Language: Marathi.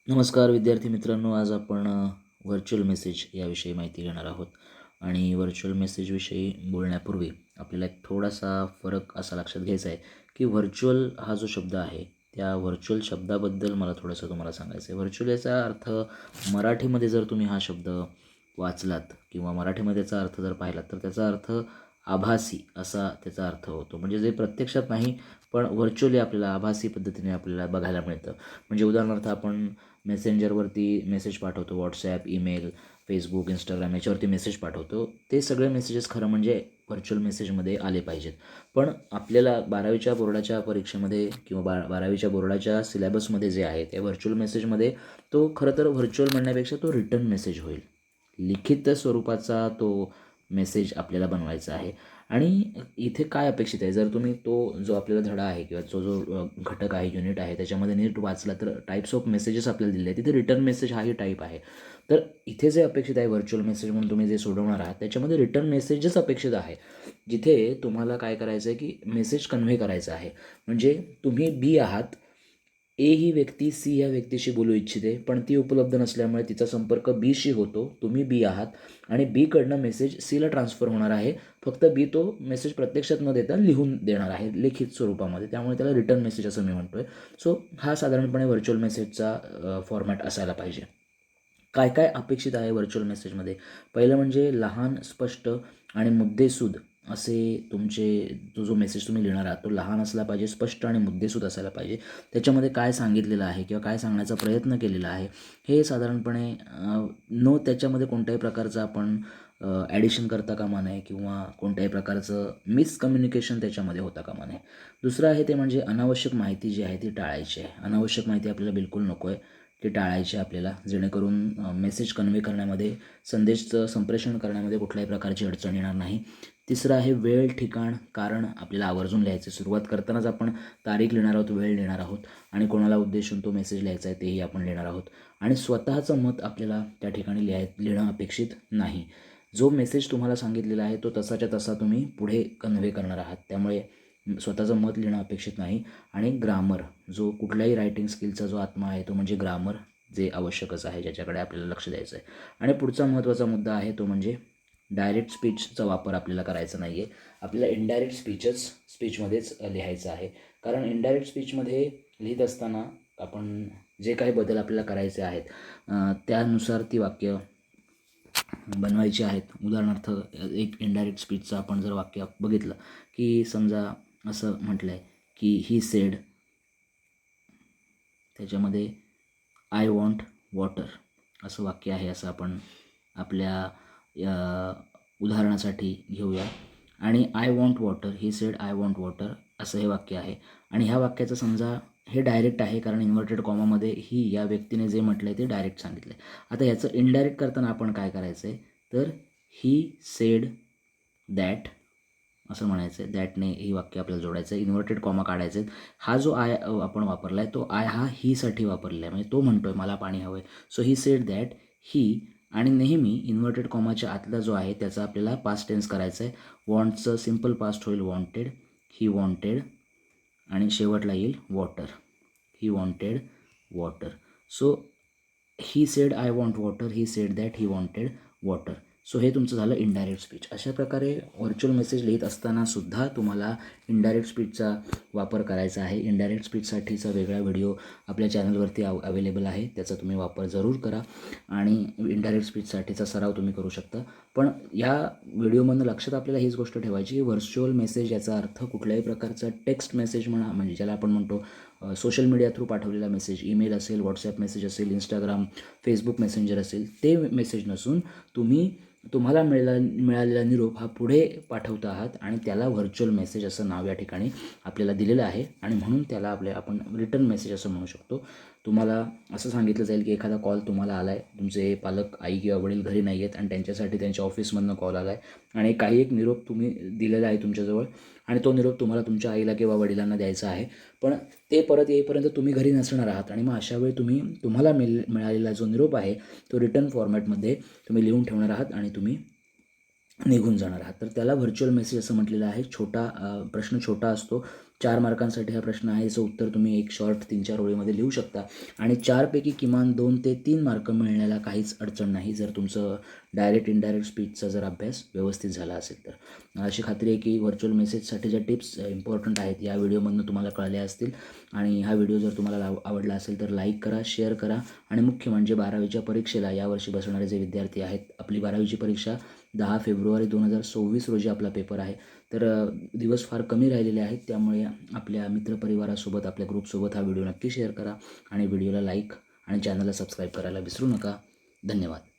नमस्कार विद्यार्थी मित्रांनो, आज आपण व्हर्च्युअल मेसेज याविषयी माहिती घेणार आहोत. आणि व्हर्च्युअल मेसेजविषयी बोलण्यापूर्वी आपल्याला एक थोडासा फरक असा लक्षात घ्यायचा आहे की व्हर्च्युअल हा जो शब्द आहे त्या व्हर्च्युअल शब्दाबद्दल मला थोडंसं तुम्हाला सांगायचं आहे. व्हर्च्युअल याचा अर्थ मराठीमध्ये जर तुम्ही हा शब्द वाचलात किंवा मराठीमध्ये त्याचा अर्थ जर पाहिलात तर त्याचा अर्थ आभासी असा त्याचा अर्थ होतो. म्हणजे जे प्रत्यक्षात नाही पण व्हर्च्युअली आपल्याला आभासी पद्धतीने आपल्याला बघायला मिळतं. म्हणजे उदाहरणार्थ आपण मेसेंजरवरती मेसेज पाठवतो, व्हॉट्सॲप, ईमेल, फेसबुक, इंस्टाग्राम याच्यावरती मेसेज पाठवतो. ते सगळे मेसेजेस खरं म्हणजे व्हर्च्युअल मेसेजमध्ये आले पाहिजेत. पण आपल्याला 12वीच्या बोर्डाच्या परीक्षेमध्ये किंवा 12वीच्या बोर्डाच्या सिलेबसमध्ये जे आहे त्या व्हर्च्युअल मेसेजमध्ये तो खरं तर व्हर्च्युअल म्हणण्यापेक्षा तो रिटर्न मेसेज होईल. लिखित स्वरूपाचा तो मेसेज आपल्याला बनवायचा आहे. आणि इथे काय अपेक्षित आहे, जर तुम्ही तो जो आपल्याला धडा आहे किंवा जो घटक आहे, युनिट आहे, त्याच्यामध्ये नीट वाचला तर टाईप्स ऑफ मेसेजेस आपल्याला दिले आहेत. तिथे रिटर्न मेसेज हाही टाईप आहे. तर इथे जे अपेक्षित आहे व्हर्च्युअल मेसेज म्हणून तुम्ही जे सोडवणार आहात त्याच्यामध्ये रिटर्न मेसेजच अपेक्षित आहे. जिथे तुम्हाला काय करायचं आहे की मेसेज कन्व्हे करायचा आहे. म्हणजे तुम्ही बी आहात, ए ही व्यक्ती सी या व्यक्तीशी बोलू इच्छिते पण ती उपलब्ध नसल्यामुळे तिचा संपर्क बीशी होतो. तुम्ही बी आहात आणि बीकडनं मेसेज सीला ट्रान्सफर होणार आहे. फक्त बी तो मेसेज प्रत्यक्षात न देता लिहून देणार आहे लिखित स्वरूपामध्ये. त्यामुळे त्याला रिटर्न मेसेज असं मी म्हणतो आहे. सो हा साधारणपणे व्हर्च्युअल मेसेजचा फॉर्मॅट असायला पाहिजे. काय काय अपेक्षित आहे व्हर्च्युअल मेसेजमध्ये? पहिलं म्हणजे लहान, स्पष्ट आणि मुद्देसूद असे तुमचे जो मेसेज तुम्ही लिहिणार आहात तो लहान असला पाहिजे, स्पष्ट आणि मुद्देसूद असायला पाहिजे. त्याच्यामध्ये काय सांगितलेलं आहे किंवा काय सांगण्याचा प्रयत्न केलेला आहे हे साधारणपणे न त्याच्यामध्ये कोणत्याही प्रकारचं आपण ॲडिशन करता कामा नये किंवा कोणत्याही प्रकारचं मिसकम्युनिकेशन त्याच्यामध्ये होता कामा नये. दुसरं आहे ते म्हणजे अनावश्यक माहिती जी आहे ती टाळायची आहे. अनावश्यक माहिती आपल्याला बिलकुल नको आहे. ते टाळायचे आपल्याला, जेणेकरून मेसेज कन्वे करण्यामध्ये, संदेशचं संप्रेषण करण्यामध्ये कुठल्याही प्रकारची अडचण येणार नाही. तिसरं आहे वेळ, ठिकाण, कारण आपल्याला आवर्जून लिहायचं. सुरुवात करतानाच आपण तारीख लिहिणार आहोत, वेळ लिहिणार आहोत आणि कोणाला उद्देशून तो मेसेज लिहायचा आहे तेही आपण लिहिणार आहोत. आणि स्वतःचं मत आपल्याला त्या ठिकाणी लिहिणं अपेक्षित नाही. जो मेसेज तुम्हाला सांगितलेला आहे तो तसाच्या तसा तुम्ही पुढे कन्वे करणार आहात. त्यामुळे स्वतःचं मत लिहिणं अपेक्षित नाही. आणि ग्रामर, जो कुठल्याही रायटिंग स्किलचा जो आत्मा आहे तो म्हणजे ग्रामर, जे आवश्यकच आहे, ज्याच्याकडे आपल्याला लक्ष द्यायचं आहे. आणि पुढचा महत्त्वाचा मुद्दा आहे तो म्हणजे डायरेक्ट स्पीचचा वापर आपल्याला करायचा नाही आहे. आपल्याला इनडायरेक्ट स्पीचमध्येच लिहायचं आहे. कारण इनडायरेक्ट स्पीचमध्ये लिहित असताना आपण जे काही बदल आपल्याला करायचे आहेत त्यानुसार ती वाक्य बनवायची आहेत. उदाहरणार्थ एक इनडायरेक्ट स्पीचचं आपण जर वाक्य बघितलं की समजा असं म्हटलं आहे की ही सेड, त्याच्यामध्ये आय वॉन्ट वॉटर असं वाक्य आहे. असं आपण आपल्या उदाहरणासाठी घेऊया. आणि I want water, he said I want water असं हे वाक्य आहे. आणि ह्या वाक्याचं समजा हे डायरेक्ट आहे कारण इन्व्हर्टेड कॉमामध्ये ही या व्यक्तीने जे म्हटलं आहे ते डायरेक्ट सांगितलं आहे. आता याचं इनडायरेक्ट करताना आपण काय करायचं आहे तर ही सेड दॅट असं म्हणायचं आहे. दॅटने ही वाक्य आपल्याला जोडायचं आहे. इन्व्हर्टेड कॉमा काढायचे आहेत. हा जो आय आपण वापरला आहे तो आय हा हीसाठी वापरला आहे. म्हणजे तो म्हणतो आहे मला पाणी हवं आहे. So he said that he. आणि नेहमी इन्व्हर्टेड कॉमाच्या आतला जो आहे त्याचा आपल्याला पास्ट टेन्स करायचं आहे. वॉन्टचं सिम्पल पास्ट होईल वॉन्टेड, ही वॉन्टेड आणि शेवटला येईल water, he wanted water. So he said I want water, he said that he wanted water. So हे तुमचं झालं इनडायरेक्ट स्पीच. अशा प्रकारे व्हर्च्युअल मेसेज लिहित असताना सुद्धा तुम्हाला इनडायरेक्ट स्पीचचा वापर करायचा आहे. इनडायरेक्ट स्पीचसाठीचा वेगळा व्हिडिओ आपल्या चॅनलवरती अवेलेबल आहे, त्याचा तुम्ही वापर जरूर करा आणि इनडायरेक्ट स्पीचसाठीचा सराव तुम्ही करू शकता. पण या व्हिडिओमधून लक्षात आपल्याला हीच गोष्ट ठेवायची की व्हर्च्युअल मेसेज याचा अर्थ कुठल्याही प्रकारचा टेक्स्ट मेसेज म्हणा, म्हणजे ज्याला आपण म्हणतो सोशल मीडिया थ्रू पाठवलेला मेसेज, ईमेल असेल, व्हॉट्सॲप मेसेज असेल, इंस्टाग्राम, फेसबुक मेसेंजर असेल, ते मेसेज नसून तुम्हाला मिळालेला निरोप हा पुढे पाठवत आहात आणि त्याला व्हर्च्युअल मेसेज असं नाव या ठिकाणी आपल्याला दिलेलं आहे. आणि म्हणून त्याला आपण रिटर्न मेसेज असं म्हणू शकतो. तुम्हाला असं सांगितलं जाईल की एखादा कॉल तुम्हाला आला आहे, तुमचे पालक, आई किंवा वडील घरी नाही आहेत आणि त्यांच्यासाठी त्यांच्या ऑफिसमधनं कॉल आला आहे आणि काही एक निरोप तुम्ही दिलेला आहे तुमच्याजवळ आणि तो निरोप तुम्हाला तुमच्या आईला किंवा वडिलांना द्यायचा आहे. पण ते परत येईपर्यंत तुम्ही घरी नसणार आहात आणि मग अशावेळी तुम्हाला मिळालेला जो निरोप आहे तो रिटर्न फॉर्मॅटमध्ये तुम्ही लिहून ठेवणार आहात आणि तुम्ही निघून जाणार आहात. तर त्याला व्हर्च्युअल मेसेज असं म्हटलेलं आहे. प्रश्न छोटा असतो. 4 मार्कांसाठी हा प्रश्न आहे, याचं उत्तर तुम्ही एक शॉर्ट 3-4 ओळीमध्ये लिहू शकता आणि 4 पैकी किमान 2 ते 3 मार्क मिळण्याला काहीच अडचण नाही, जर तुमचं डायरेक्ट, इनडायरेक्ट स्पीचचा जर अभ्यास व्यवस्थित झाला असेल तर. अशी खात्री आहे की व्हर्च्युअल मेसेजसाठी ज्या टिप्स इम्पॉर्टंट आहेत, या व्हिडिओमधून तुम्हाला कळल्या असतील आणि हा व्हिडिओ जर तुम्हाला आवडला असेल तर लाईक करा, शेअर करा आणि मुख्य म्हणजे 12वीच्या परीक्षेला यावर्षी बसणारे जे विद्यार्थी आहेत, आपली 12वीची परीक्षा 10 फेब्रुवारी 2024 रोजी आपला पेपर आहे. तर दिवस फार कमी राहिलेले आहेत, त्यामुळे आपल्या मित्रपरिवारासोबत, आपल्या ग्रुपसोबत हा व्हिडिओ नक्की शेअर करा आणि व्हिडिओला लाईक आणि चॅनलला सबस्क्राईब करायला विसरू नका. धन्यवाद.